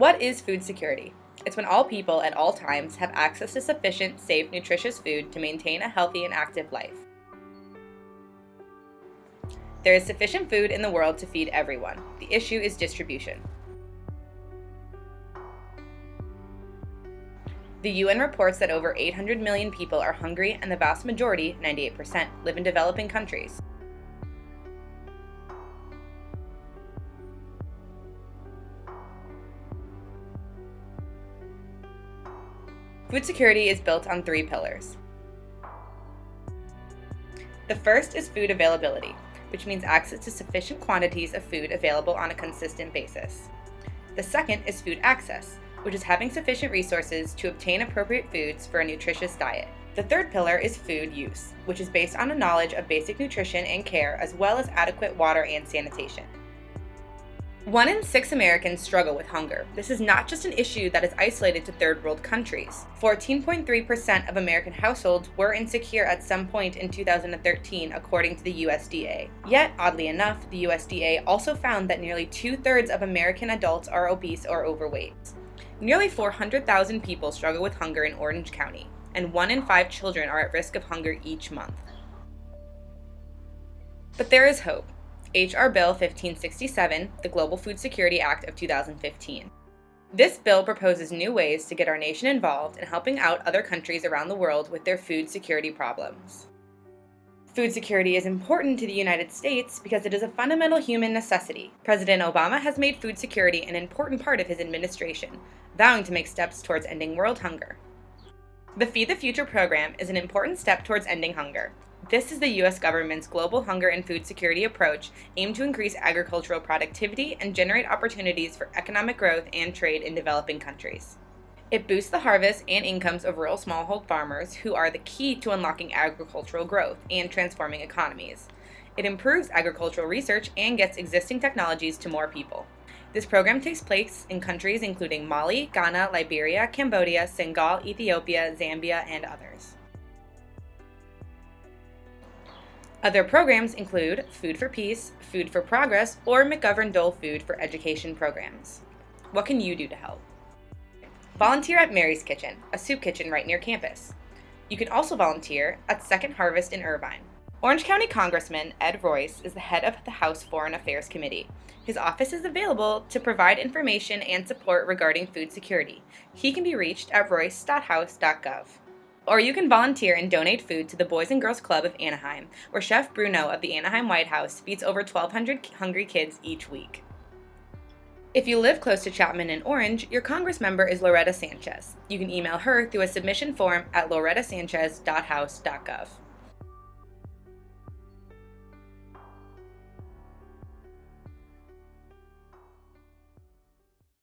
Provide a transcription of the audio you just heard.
What is food security? It's when all people at all times have access to sufficient, safe, nutritious food to maintain a healthy and active life. There is sufficient food in the world to feed everyone. The issue is distribution. The UN reports that over 800 million people are hungry, and the vast majority, 98%, live in developing countries. Food security is built on 3 pillars. The first is food availability, which means access to sufficient quantities of food available on a consistent basis. The second is food access, which is having sufficient resources to obtain appropriate foods for a nutritious diet. The third pillar is food use, which is based on a knowledge of basic nutrition and care, as well as adequate water and sanitation. 1 in 6 Americans struggle with hunger. This is not just an issue that is isolated to third world countries. 14.3% of American households were insecure at some point in 2013, according to the USDA. Yet, oddly enough, the USDA also found that nearly 2/3 of American adults are obese or overweight. Nearly 400,000 people struggle with hunger in Orange County, and 1 in 5 children are at risk of hunger each month. But there is hope. H.R. Bill 1567, the Global Food Security Act of 2015. This bill proposes new ways to get our nation involved in helping out other countries around the world with their food security problems. Food security is important to the United States because it is a fundamental human necessity. President Obama has made food security an important part of his administration, vowing to make steps towards ending world hunger. The Feed the Future program is an important step towards ending hunger. This is the U.S. government's global hunger and food security approach aimed to increase agricultural productivity and generate opportunities for economic growth and trade in developing countries. It boosts the harvest and incomes of rural smallhold farmers, who are the key to unlocking agricultural growth and transforming economies. It improves agricultural research and gets existing technologies to more people. This program takes place in countries including Mali, Ghana, Liberia, Cambodia, Senegal, Ethiopia, Zambia, and others. Other programs include Food for Peace, Food for Progress, or McGovern-Dole Food for Education programs. What can you do to help? Volunteer at Mary's Kitchen, a soup kitchen right near campus. You can also volunteer at Second Harvest in Irvine. Orange County Congressman Ed Royce is the head of the House Foreign Affairs Committee. His office is available to provide information and support regarding food security. He can be reached at royce.house.gov. Or you can volunteer and donate food to the Boys and Girls Club of Anaheim, where Chef Bruno of the Anaheim White House feeds over 1,200 hungry kids each week. If you live close to Chapman and Orange, your Congress member is Loretta Sanchez. You can email her through a submission form at lorettasanchez.house.gov.